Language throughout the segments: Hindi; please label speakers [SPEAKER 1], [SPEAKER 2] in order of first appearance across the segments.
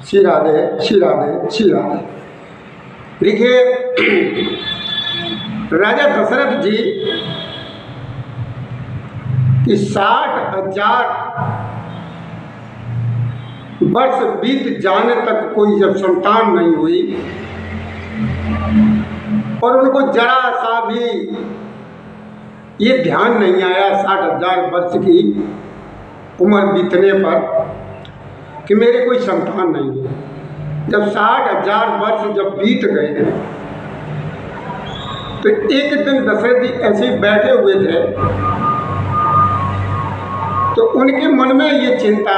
[SPEAKER 1] श्री राधे श्री राधे श्री राधे। देखिए, राजा दशरथ जी कि 60,000 वर्ष बीत जाने तक कोई जब संतान नहीं हुई और उनको जरा सा भी ये ध्यान नहीं आया 60,000 वर्ष की उम्र बीतने पर कि मेरे कोई संतान नहीं है। जब 60,000 वर्ष जब बीत गए तो एक दिन दशरथ जी ऐसे ही बैठे हुए थे तो उनके मन में ये चिंता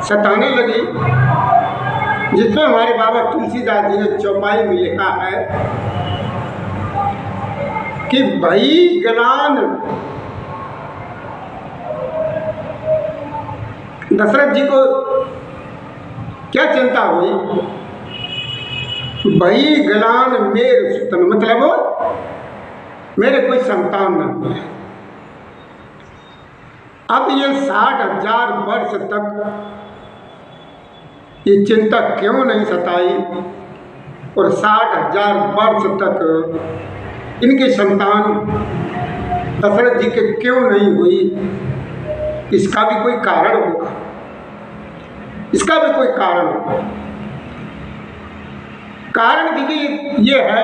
[SPEAKER 1] सताने लगी, जिसमें हमारे बाबा तुलसीदास जी ने चौपाई में लिखा है कि भई गलान दशरथ जी को क्या चिंता हुई, भई गलान मेरे सुतन, मतलब मेरे कोई संतान नहीं है। अब ये 60,000 वर्ष तक ये चिंता क्यों नहीं सताई और 60,000 वर्ष तक इनकी संतान दशरथ जी के क्यों नहीं हुई, इसका भी कोई कारण होगा, इसका भी कोई कारण होगा। कारण देखिए ये है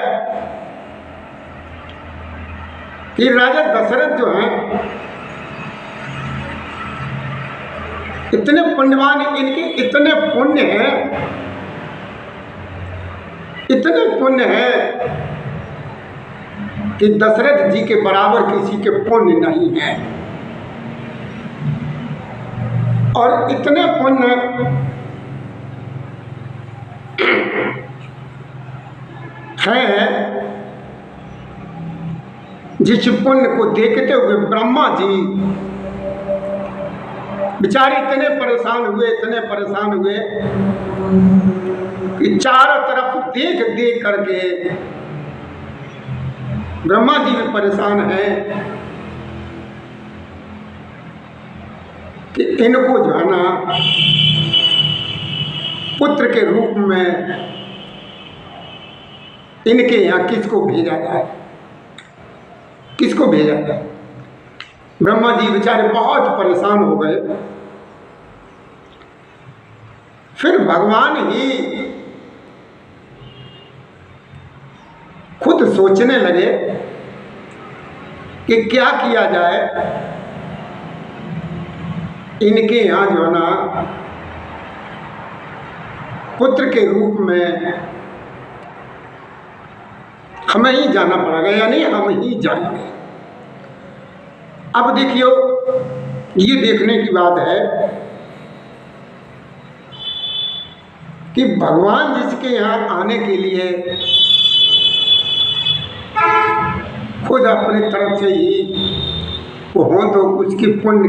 [SPEAKER 1] कि राजा दशरथ जो हैं इतने पुण्यवान, इनके इतने पुण्य हैं, इतने पुण्य हैं कि दशरथ जी के बराबर किसी के पुण्य नहीं है। और इतने पुण्य हैं, जिस पुण्य को देखते हुए ब्रह्मा जी बेचारे इतने परेशान हुए कि चारों तरफ देख देख करके ब्रह्मा जी भी परेशान हैं कि इनको जो है ना पुत्र के रूप में इनके यहाँ किसको भेजा जाए, किसको भेजा जाए। ब्रह्मा जी बेचारे बहुत परेशान हो गए। फिर भगवान ही खुद सोचने लगे कि क्या किया जाए, इनके यहाँ जो है ना पुत्र के रूप में हमें ही जाना पड़ेगा, यानी हम ही जाएंगे। अब देखियो, ये देखने की बात है कि भगवान जिसके यहाँ आने के लिए खुद अपनी तरफ से ही वो हो तो उसकी पुण्य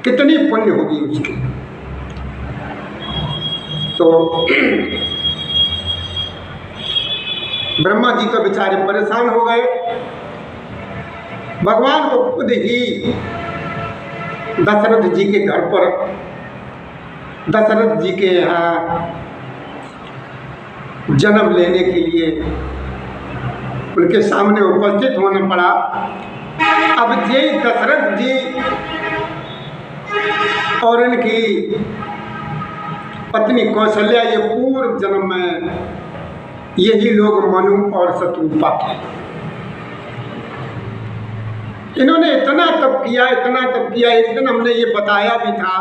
[SPEAKER 1] कितनी पुण्य होगी उसकी। तो ब्रह्मा जी तो बेचारे परेशान हो गए। भगवान को खुद ही दशरथ जी के घर पर, दशरथ जी के यहाँ जन्म लेने के लिए उनके सामने उपस्थित होना पड़ा। अब ये दशरथ जी और इनकी पत्नी कौशल्या, ये पूर्व जन्म में यही लोग मनु और शत्रुपा थे। इन्होंने इतना तप किया, एक दिन हमने ये बताया भी था,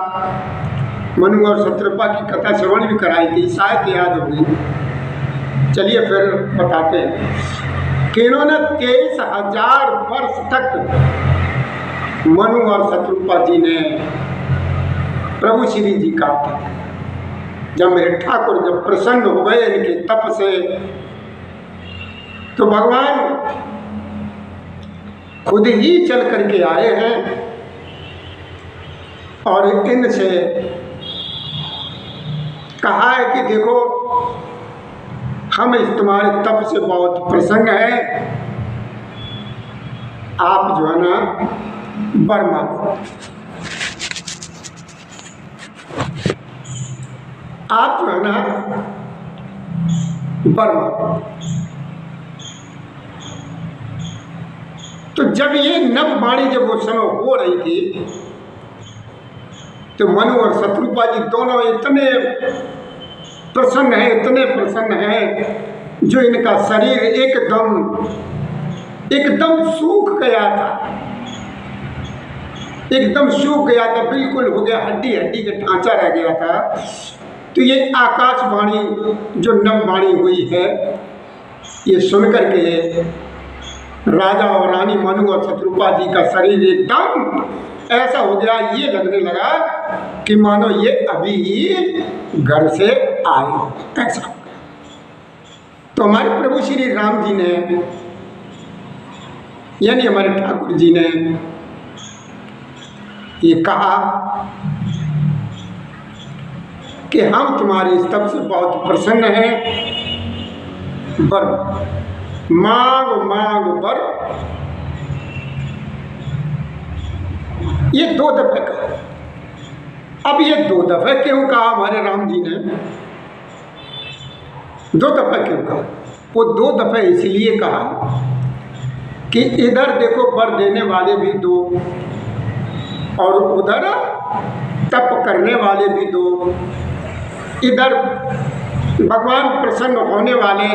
[SPEAKER 1] मनु और शत्रुपा की कथा श्रवण भी कराई थी, शायद याद होगी। चलिए फिर बताते हैं कि इन्होंने 23,000 वर्ष तक मनु और शत्रुपा जी ने प्रभु श्री जी का था। जब मेरे ठाकुर जब प्रसन्न हो गए इनके तप से, तो भगवान खुद ही चल करके आए हैं और इनसे कहा है कि देखो, हम इस तुम्हारे तप से बहुत प्रसन्न हैं, आप जो है ना वर मांगो। आप जो है ना बर्मा। तो जब ये नववाणी जब वो समय हो रही थी तो मनु और शत्रुपा जी दोनों इतने प्रसन्न हैं, इतने प्रसन्न हैं, जो इनका शरीर एकदम सूख गया था, एकदम सूख गया था, बिल्कुल हो गया, हड्डी हड्डी का ढांचा रह गया था। तो ये आकाशवाणी जो नववाणी हुई है, ये सुनकर के राजा और रानी मनु और शत्रुपा जी का शरीर एकदम ऐसा हो गया, ये लगने लगा कि मानो ये अभी ही घर से आए, ऐसा। तो हमारे प्रभु श्री राम जी ने, यानी हमारे ठाकुर जी ने ये कहा कि हम तुम्हारे स्तव से बहुत प्रसन्न हैं, वर मांग मांग वर। ये 2 दफे कहा। अब ये 2 दफे क्यों कहा हमारे राम जी ने? 2 दफे क्यों कहा? वो 2 दफे इसलिए कहा कि इधर देखो वर देने वाले भी 2 और उधर तप करने वाले भी 2, इधर भगवान प्रसन्न होने वाले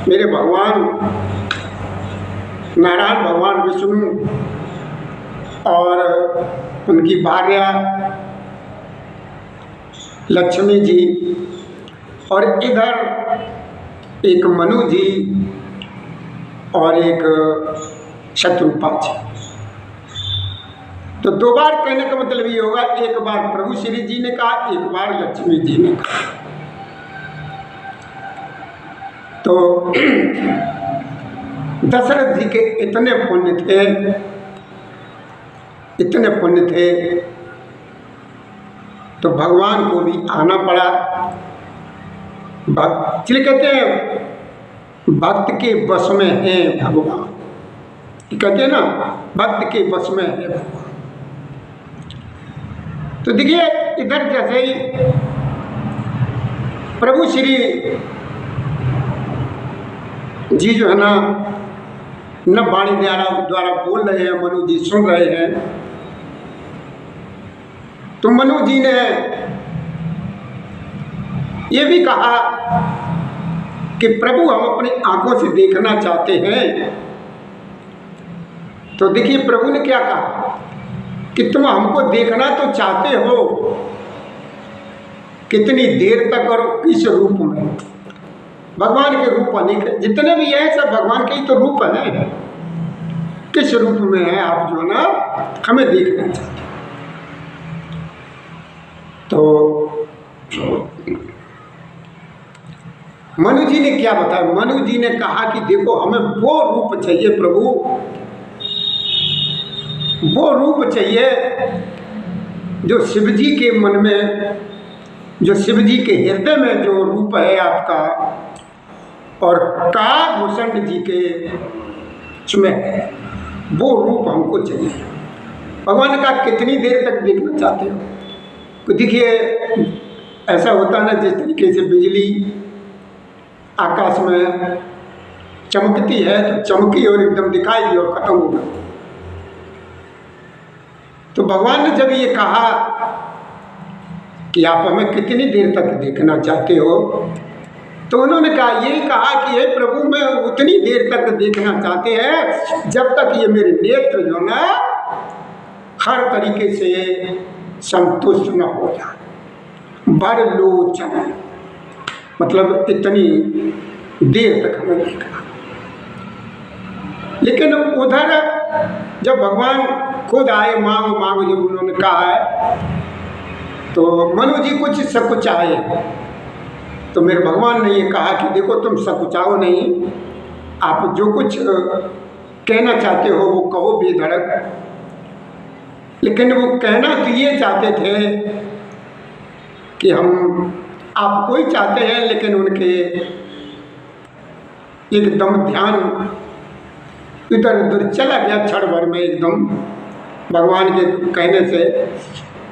[SPEAKER 1] मेरे भगवान नारायण भगवान विष्णु और उनकी भार्या लक्ष्मी जी, और इधर एक मनु जी और एक शत्रुपा जी। तो 2 बार कहने का मतलब ये होगा, एक बार प्रभु श्री जी ने कहा, एक बार लक्ष्मी जी ने कहा। तो दशरथ जी के इतने पुण्य थे, इतने पुण्य थे, तो भगवान को भी आना पड़ा। इसलिए कहते हैं भक्त के बस में है भगवान, कहते हैं ना भक्त के बस में है भगवान। तो देखिए इधर जैसे ही प्रभु श्री जी जो है ना नववाणी द्वारा बोल रहे हैं, मनु जी सुन रहे हैं। तो मनु जी ने ये भी कहा कि प्रभु हम अपनी आंखों से देखना चाहते हैं। तो देखिए प्रभु ने क्या कहा कि तुम हमको देखना तो चाहते हो, कितनी देर तक और किस रूप में? भगवान के रूप अनेक है, जितने भी हैं सब भगवान के ही तो रूप है। किस रूप में है आप जो ना हमें देखना चाहते। तो मनु जी ने क्या बताया? मनु जी ने कहा कि देखो हमें वो रूप चाहिए प्रभु, वो रूप चाहिए जो शिव जी के मन में, जो शिव जी के हृदय में जो रूप है आपका, और काकभूषण जी के उसमें है, वो रूप हमको चाहिए। भगवान ने कहा कितनी देर तक देखना चाहते हो? तो देखिए ऐसा होता है ना, जिस तरीके से बिजली आकाश में चमकती है तो चमकी और एकदम दिखाई दी और खत्म हो गई। तो भगवान ने जब ये कहा कि आप हमें कितनी देर तक देखना चाहते हो, तो उन्होंने कहा यही कहा कि हे प्रभु मैं उतनी देर तक देखना चाहते हैं जब तक ये मेरे नेत्र जो ना हर तरीके से संतुष्ट न हो जाए। बड़ लोचन मतलब इतनी देर तक हमें देखना। लेकिन उधर जब भगवान खुद आए, मांग मांग जब उन्होंने कहा है, तो मनु जी कुछ सकुचाए। तो मेरे भगवान ने ये कहा कि देखो तुम सकुचाओ नहीं, आप जो कुछ कहना चाहते हो वो कहो बेधड़क। लेकिन वो कहना तो ये चाहते थे कि हम आपको ही चाहते हैं, लेकिन उनके एकदम ध्यान इधर उधर चला गया क्षण भर में एकदम भगवान के कहने से।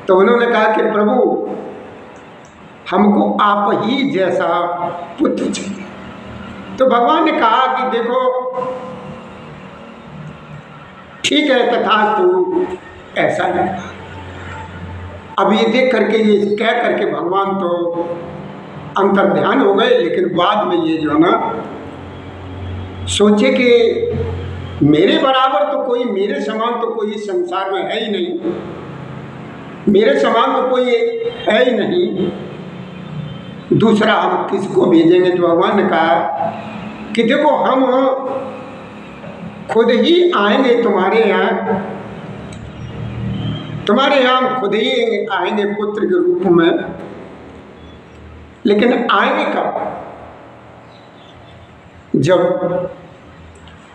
[SPEAKER 1] तो उन्होंने कहा कि प्रभु हमको आप ही जैसा पुत्र चाहिए। तो भगवान ने कहा कि देखो ठीक है, तथास्तु, ऐसा ही। अब ये देख करके, ये कह करके भगवान तो अंतर ध्यान हो गए, लेकिन बाद में ये जो है ना सोचे कि मेरे बराबर तो कोई, मेरे समान तो कोई संसार में है ही नहीं, मेरे समान तो कोई है ही नहीं, दूसरा हम किसको भेजेंगे। तो भगवान ने कहा कि देखो हम खुद ही आएंगे तुम्हारे यहाँ, तुम्हारे यहाँ हम खुद ही आएंगे पुत्र के रूप में, लेकिन आएंगे कब? जब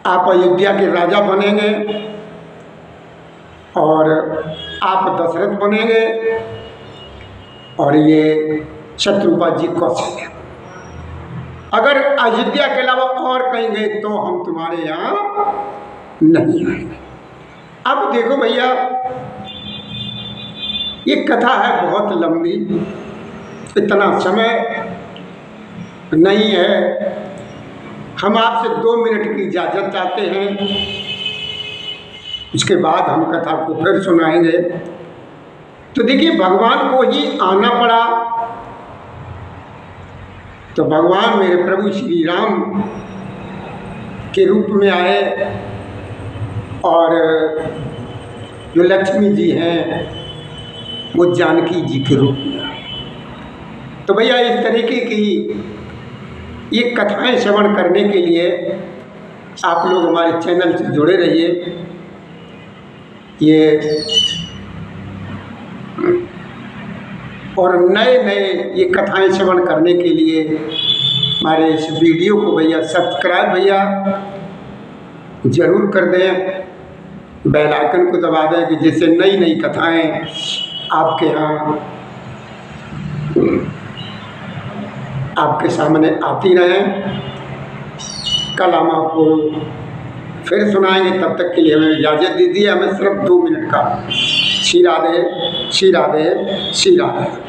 [SPEAKER 1] आप अयोध्या के राजा बनेंगे और आप दशरथ बनेंगे और ये शत्रुपा जी कौशल्य। अगर अयोध्या के अलावा और कहीं गए तो हम तुम्हारे यहाँ नहीं आएंगे। अब देखो भैया, ये कथा है बहुत लंबी, इतना समय नहीं है। हम आपसे 2 मिनट की इजाज़त चाहते हैं, उसके बाद हम कथा को फिर सुनाएंगे। तो देखिए, भगवान को ही आना पड़ा। तो भगवान मेरे प्रभु श्री राम के रूप में आए और जो लक्ष्मी जी हैं वो जानकी जी के रूप में आए। तो भैया, इस तरीके की ये कथाएं श्रवण करने के लिए आप लोग हमारे चैनल से जुड़े रहिए। ये और नए नए ये कथाएं श्रवण करने के लिए हमारे इस वीडियो को भैया सब्सक्राइब भैया ज़रूर कर दें, बेल आइकन को दबा दें कि जिससे नई नई कथाएं आपके यहाँ आपके सामने आती रहें। कल हम आपको फिर सुनाएंगे, तब तक के लिए हमें इजाज़त दीजिए। हमें सिर्फ 2 मिनट का। श्री राधे, श्री राधे, श्री राधे।